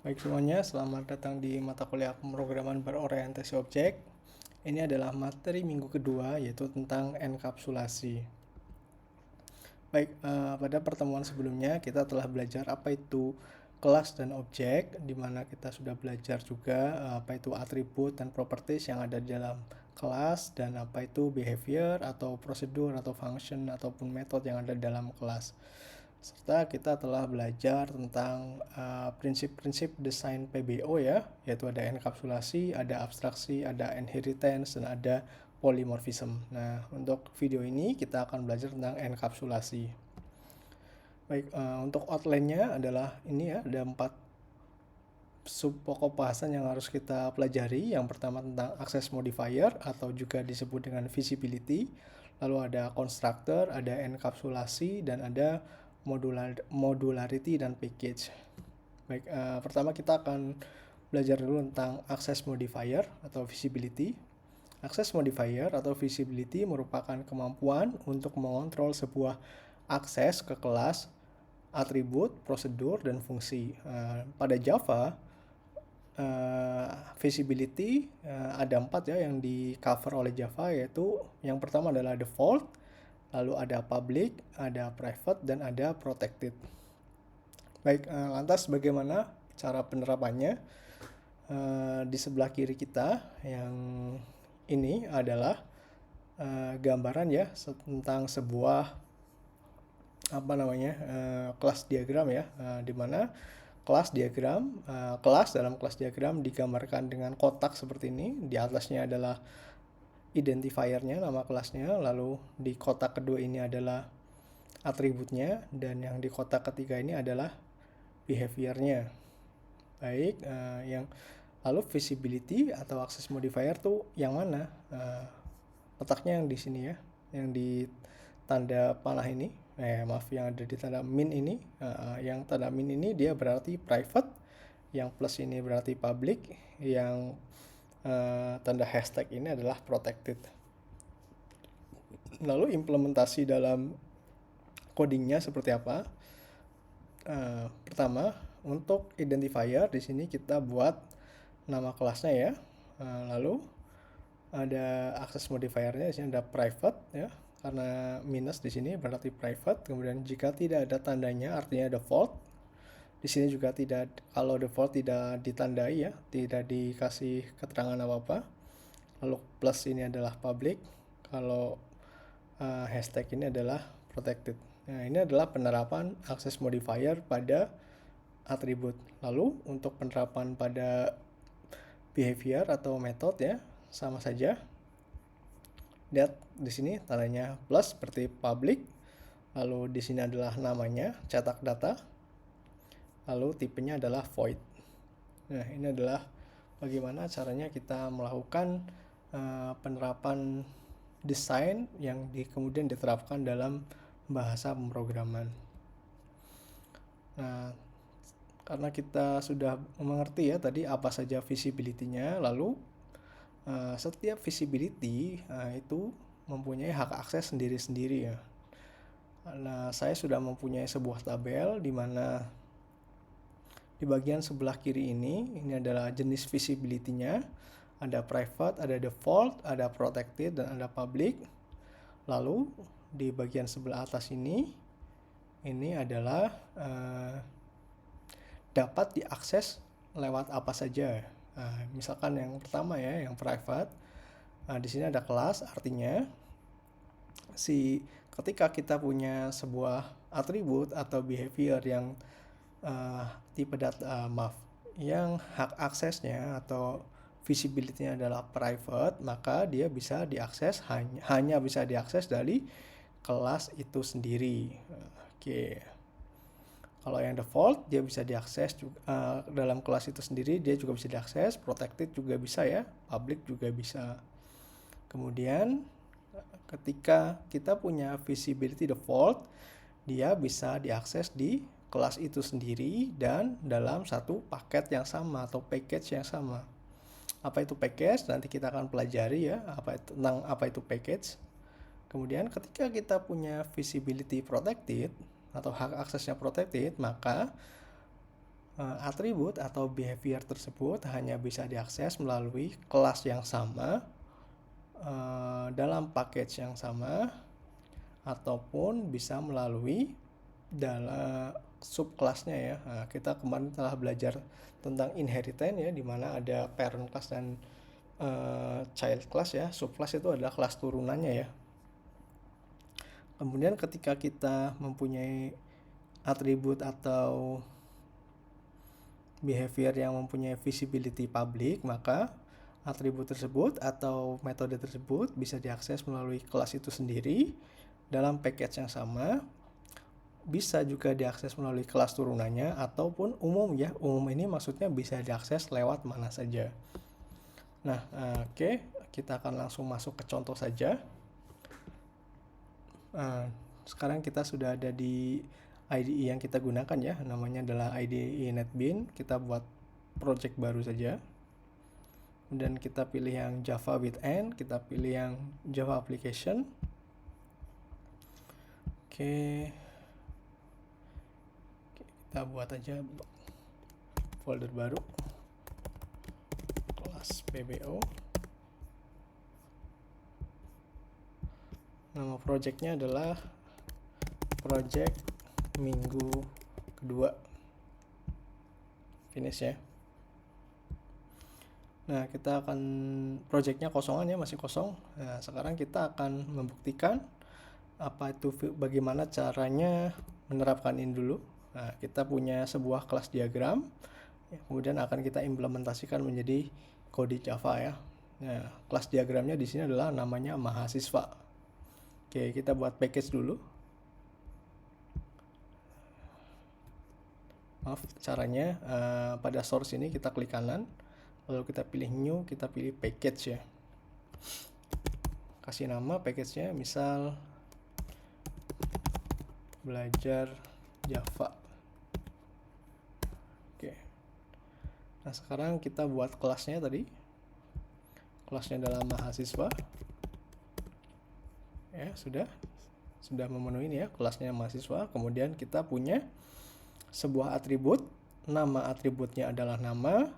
Baik semuanya, selamat datang di mata kuliah pemrograman berorientasi objek. Ini adalah materi minggu kedua, yaitu tentang enkapsulasi. Baik, pada pertemuan sebelumnya kita telah belajar apa itu kelas dan objek, di mana kita sudah belajar juga apa itu atribut dan properties yang ada di dalam kelas, dan apa itu behavior atau prosedur atau function ataupun metode yang ada di dalam kelas. Serta kita telah belajar tentang prinsip-prinsip desain PBO ya, yaitu ada enkapsulasi, ada abstraksi, ada inheritance, dan ada polymorphism. Nah, untuk video ini kita akan belajar tentang enkapsulasi. Baik, untuk outline-nya adalah ini ya, ada 4 sub pokok bahasan yang harus kita pelajari. Yang pertama tentang access modifier atau juga disebut dengan visibility. Lalu ada constructor, ada enkapsulasi, dan ada modularity dan package. Baik, pertama kita akan belajar dulu tentang access modifier atau visibility. Access modifier atau visibility merupakan kemampuan untuk mengontrol sebuah akses ke kelas, atribut, prosedur, dan fungsi. Pada Java, visibility ada 4 ya yang di cover oleh Java, yaitu yang pertama adalah default, lalu ada public, ada private, dan ada protected. Baik, lantas bagaimana cara penerapannya? Di sebelah kiri kita yang ini adalah gambaran ya tentang sebuah kelas diagram ya, di mana kelas dalam kelas diagram digambarkan dengan kotak seperti ini. Di atasnya adalah identifiernya, nama kelasnya, lalu di kotak kedua ini adalah atributnya, dan yang di kotak ketiga ini adalah behaviornya. Baik, yang lalu visibility atau access modifier tuh yang mana? Letaknya yang di sini ya, yang di tanda panah ini. Yang ada di tanda min ini. Yang tanda min ini dia berarti private, yang plus ini berarti public, yang tanda hashtag ini adalah protected. Lalu implementasi dalam codingnya seperti apa? Pertama, untuk identifier di sini kita buat nama kelasnya ya. Lalu ada access modifiernya, di sini ada private ya, karena minus di sini berarti private. Kemudian jika tidak ada tandanya artinya default. Di sini juga tidak, kalau default tidak ditandai ya, tidak dikasih keterangan apa-apa. Lalu plus ini adalah public, kalau hashtag ini adalah protected. Nah, ini adalah penerapan access modifier pada atribut. Lalu untuk penerapan pada behavior atau metode ya, sama saja. Lihat di sini tandanya plus seperti public. Lalu di sini adalah namanya, cetak data. Lalu tipenya adalah void. Nah, ini adalah bagaimana caranya kita melakukan penerapan desain yang kemudian diterapkan dalam bahasa pemrograman. Nah, karena kita sudah mengerti ya tadi apa saja visibility-nya, lalu setiap visibility itu mempunyai hak akses sendiri-sendiri ya. Nah, saya sudah mempunyai sebuah tabel di mana di bagian sebelah kiri ini adalah jenis visibility-nya. Ada private, ada default, ada protected, dan ada public. Lalu di bagian sebelah atas ini adalah dapat diakses lewat apa saja. Misalkan yang pertama ya, yang private. Di sini ada kelas, artinya ketika kita punya sebuah atribut atau behavior yang tipe data yang hak aksesnya atau visibility-nya adalah private, maka dia bisa diakses hanya bisa diakses dari kelas itu sendiri. Oke. Kalau yang default dia bisa diakses juga, dalam kelas itu sendiri dia juga bisa diakses, protected juga bisa ya, public juga bisa. Kemudian ketika kita punya visibility default, dia bisa diakses di kelas itu sendiri dan dalam satu paket yang sama atau package yang sama. Apa itu package? Nanti kita akan pelajari ya tentang apa itu package. Kemudian ketika kita punya visibility protected atau hak aksesnya protected, maka atribut atau behavior tersebut hanya bisa diakses melalui kelas yang sama, dalam package yang sama, ataupun bisa melalui dalam subclassnya ya. Nah, kita kemarin telah belajar tentang inheritance ya, di mana ada parent class dan child class ya. Subclass itu adalah kelas turunannya ya. Kemudian ketika kita mempunyai atribut atau behavior yang mempunyai visibility public, maka atribut tersebut atau metode tersebut bisa diakses melalui kelas itu sendiri dalam package yang sama. Bisa juga diakses melalui kelas turunannya ataupun umum ya. Umum ini maksudnya bisa diakses lewat mana saja. Nah, oke, kita akan langsung masuk ke contoh saja. Sekarang kita sudah ada di IDE yang kita gunakan ya, namanya adalah IDE NetBeans. Kita buat project baru saja. Dan kita pilih yang Java with N, kita pilih yang Java application. Oke. Kita buat aja folder baru, kelas PBO. Nama projectnya adalah project minggu kedua. Finish ya. Nah, kita akan projectnya kosongan ya, masih kosong. Nah, sekarang kita akan membuktikan bagaimana caranya menerapkan ini dulu. Nah, kita punya sebuah kelas diagram, kemudian akan kita implementasikan menjadi kode Java ya. Nah, kelas diagramnya di sini adalah namanya mahasiswa. Oke, kita buat package dulu. Maaf, caranya pada source ini kita klik kanan, lalu kita pilih new, kita pilih package ya. Kasih nama package-nya, misal belajar Java. Oke. Nah, sekarang kita buat kelasnya tadi. Kelasnya adalah mahasiswa. Ya, sudah memenuhi ini ya, kelasnya mahasiswa. Kemudian kita punya sebuah atribut, nama atributnya adalah nama,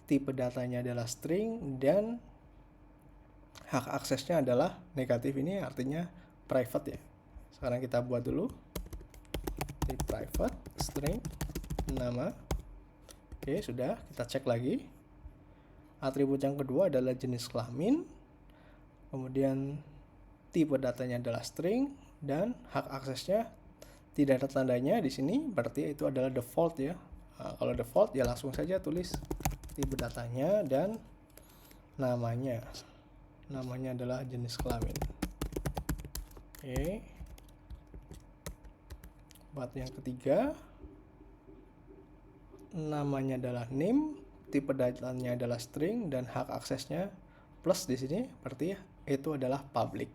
tipe datanya adalah string, dan hak aksesnya adalah negatif. Ini artinya private ya. Sekarang kita buat dulu di private string nama. Oke, sudah. Kita cek lagi. Atribut yang kedua adalah jenis kelamin, kemudian tipe datanya adalah string, dan hak aksesnya tidak ada tandanya di sini, berarti itu adalah default ya. Nah, kalau default ya langsung saja tulis tipe datanya dan namanya adalah jenis kelamin. Oke. Buat yang ketiga, namanya adalah name, tipe datanya adalah string, dan hak aksesnya plus di sini, berarti itu adalah public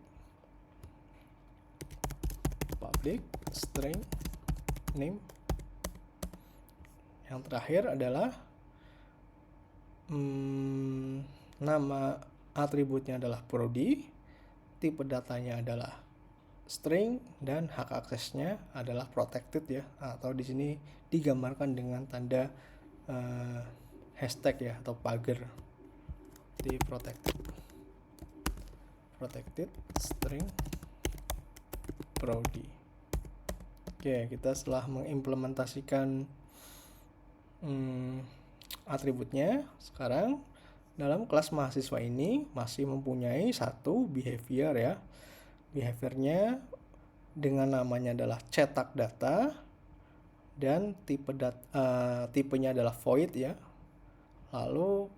string name. Yang terakhir adalah nama atributnya adalah prodi, tipe datanya adalah string, dan hak aksesnya adalah protected ya, atau di sini digambarkan dengan tanda hashtag ya atau pagar di protected string prodi. Oke, kita setelah mengimplementasikan atributnya, sekarang dalam kelas mahasiswa ini masih mempunyai satu behavior ya. Behaviornya dengan namanya adalah cetak data, dan tipenya adalah void ya. Lalu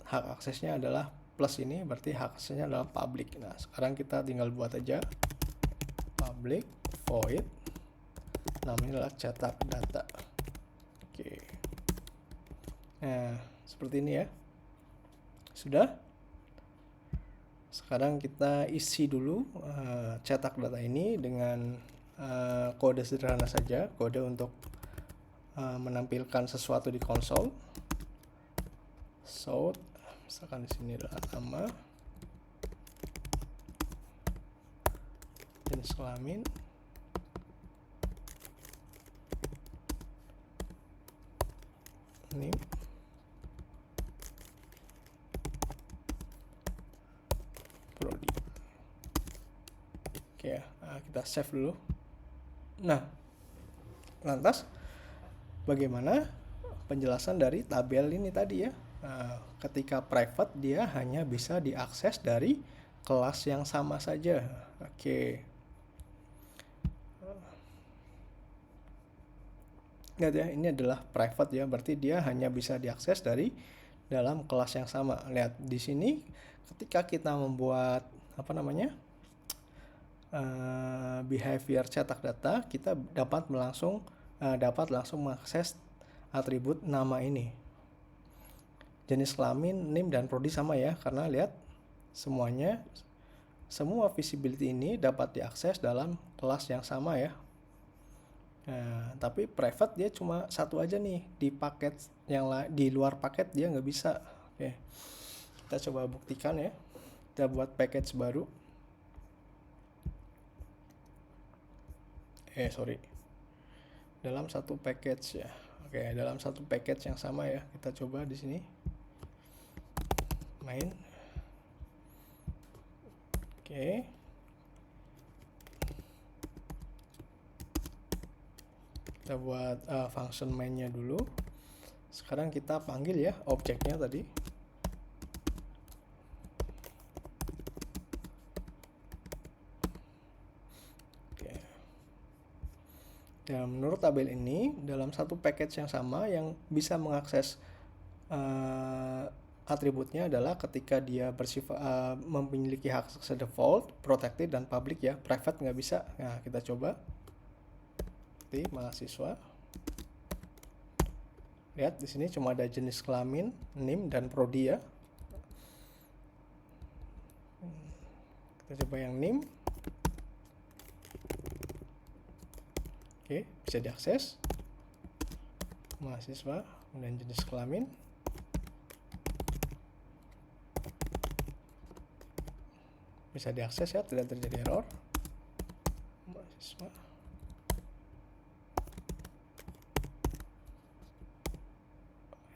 hak aksesnya adalah plus ini, berarti hak aksesnya adalah public. Nah, sekarang kita tinggal buat aja public void, namanya adalah cetak data. Oke. Nah, seperti ini ya. Sudah. Sekarang kita isi dulu cetak data ini dengan kode sederhana saja, kode untuk menampilkan sesuatu di konsol. So, misalkan di sini adalah nama, jenis kelamin, nim prodi. Oke ya, kita save dulu. Nah, lantas bagaimana penjelasan dari tabel ini tadi ya? Ketika private dia hanya bisa diakses dari kelas yang sama saja. Oke. Lihat ya, ini adalah private ya, berarti dia hanya bisa diakses dari dalam kelas yang sama. Lihat di sini ketika kita membuat behavior cetak data, kita dapat langsung mengakses atribut nama ini. Jenis kelamin, NIM, dan prodi sama ya, karena lihat semua visibility ini dapat diakses dalam kelas yang sama ya. Nah, tapi private dia cuma satu aja nih, di paket yang di luar paket dia nggak bisa. Oke, kita coba buktikan ya. Kita buat package baru. Dalam satu package ya. Oke, dalam satu package yang sama ya. Kita coba di sini. Main. Oke. Kita buat function main-nya dulu. Sekarang kita panggil ya objeknya tadi. Oke. Dan menurut tabel ini, dalam satu package yang sama yang bisa mengakses atributnya adalah ketika dia bersifat memiliki hak akses default, protected, dan public ya. Private nggak bisa. Nah, kita coba. Mahasiswa. Lihat di sini cuma ada jenis kelamin, NIM, dan prodi ya. Kita coba yang NIM. Oke, bisa diakses. Mahasiswa, kemudian jenis kelamin. Bisa diakses ya, tidak terjadi error. Mahasiswa.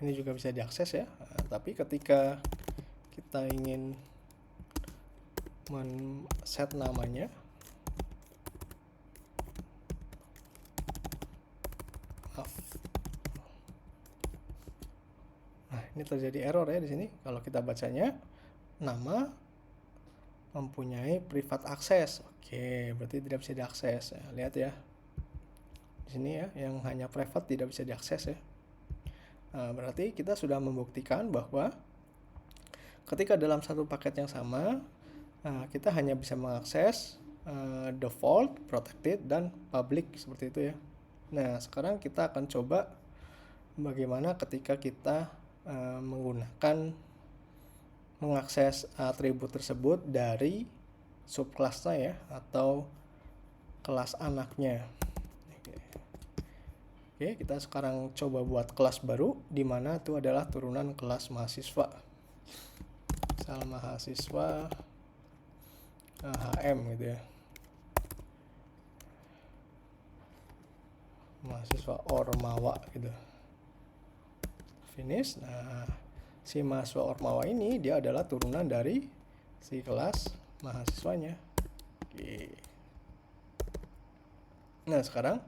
Ini juga bisa diakses ya. Nah, tapi ketika kita ingin men-set namanya, nah ini terjadi error ya di sini. Kalau kita bacanya nama mempunyai private access. Oke, berarti tidak bisa diakses ya. Lihat ya. Di sini ya, yang hanya private tidak bisa diakses ya. Nah, berarti kita sudah membuktikan bahwa ketika dalam satu paket yang sama, kita hanya bisa mengakses default, protected, dan public seperti itu ya. Nah, sekarang kita akan coba bagaimana ketika kita mengakses atribut tersebut dari subkelasnya ya, atau kelas anaknya. Oke, kita sekarang coba buat kelas baru, di mana itu adalah turunan kelas mahasiswa. Misal mahasiswa HM gitu ya. Mahasiswa Ormawa gitu. Finish. Nah, si mahasiswa Ormawa ini dia adalah turunan dari si kelas mahasiswanya. Oke. Nah, sekarang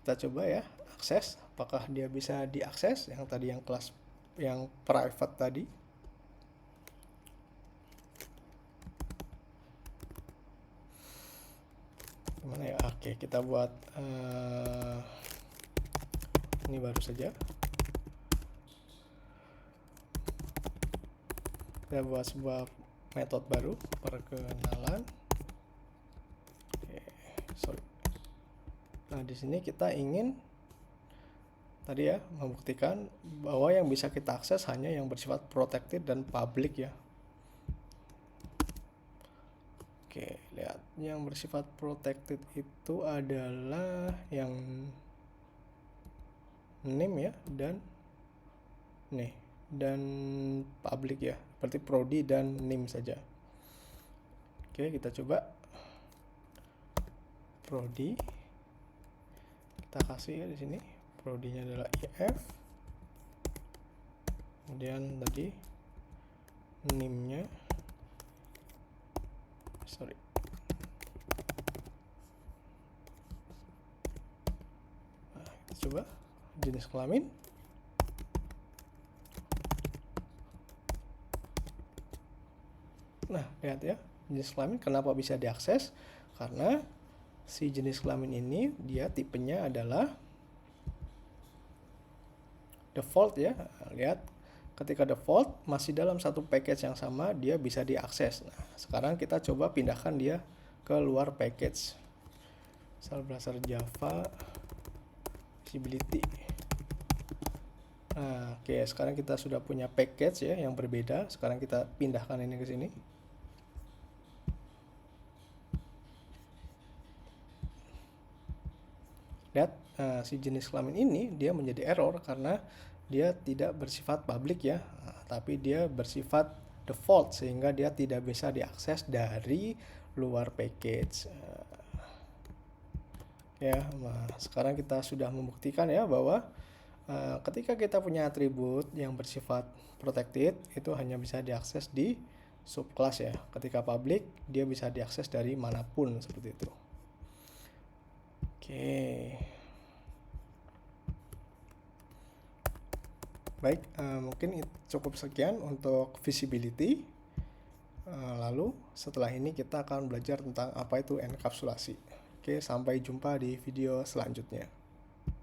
kita coba ya akses, apakah dia bisa diakses yang tadi, yang kelas yang private tadi. Gimana ya? Oke, kita buat ini baru saja. Kita buat sebuah metode baru, perkenalan. Nah, di sini kita ingin tadi ya membuktikan bahwa yang bisa kita akses hanya yang bersifat protected dan public ya. Oke, lihat yang bersifat protected itu adalah yang name ya, dan nih, dan public ya, berarti prodi dan name saja. Oke, kita coba prodi. Kita kasih ya di sini prodinya adalah IF, kemudian tadi NIM-nya, nah, kita coba jenis kelamin. Nah, lihat ya, jenis kelamin kenapa bisa diakses? Karena si jenis kelamin ini dia tipenya adalah default ya. Lihat, ketika default masih dalam satu package yang sama, dia bisa diakses. Nah, sekarang kita coba pindahkan dia ke luar package. Misal berdasar Java visibility. Nah, oke, sekarang kita sudah punya package ya yang berbeda. Sekarang kita pindahkan ini ke sini. Lihat, si jenis kelamin ini dia menjadi error karena dia tidak bersifat public ya, tapi dia bersifat default sehingga dia tidak bisa diakses dari luar package. Ya, nah, sekarang kita sudah membuktikan ya bahwa ketika kita punya atribut yang bersifat protected itu hanya bisa diakses di subclass ya. Ketika public dia bisa diakses dari manapun seperti itu. Oke. Baik, mungkin cukup sekian untuk visibility. Lalu setelah ini kita akan belajar tentang apa itu enkapsulasi. Oke, sampai jumpa di video selanjutnya.